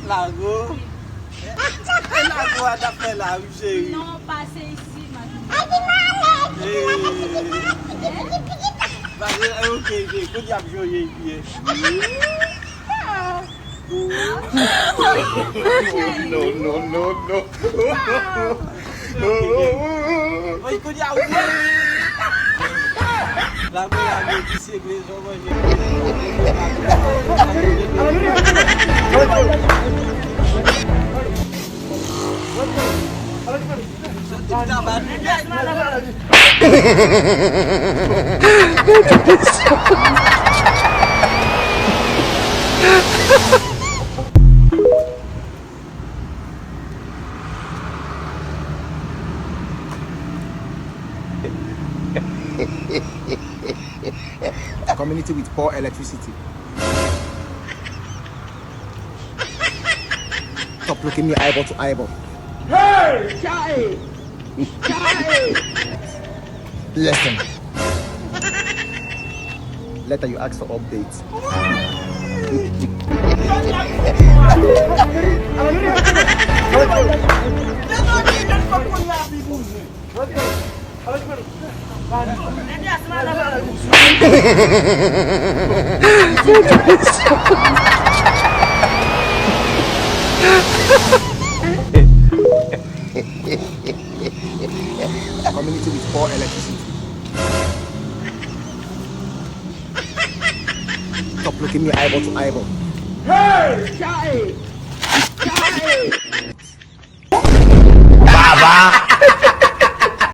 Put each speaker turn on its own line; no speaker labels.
Lago. Lago a fait là, chérie.
Non, passez ici, madame.
Ok, écoute, il y a joué bien. No. Écoute, il y a la mère qui s'est glissée au
A community with poor electricity. Stop looking me eyeball to eyeball.
Hey, Chai! Chai!
Listen. Later you ask for updates. A community with poor electricity. Stop looking me eyeball to eyeball.
Hey, Chai! Chai!
Baba!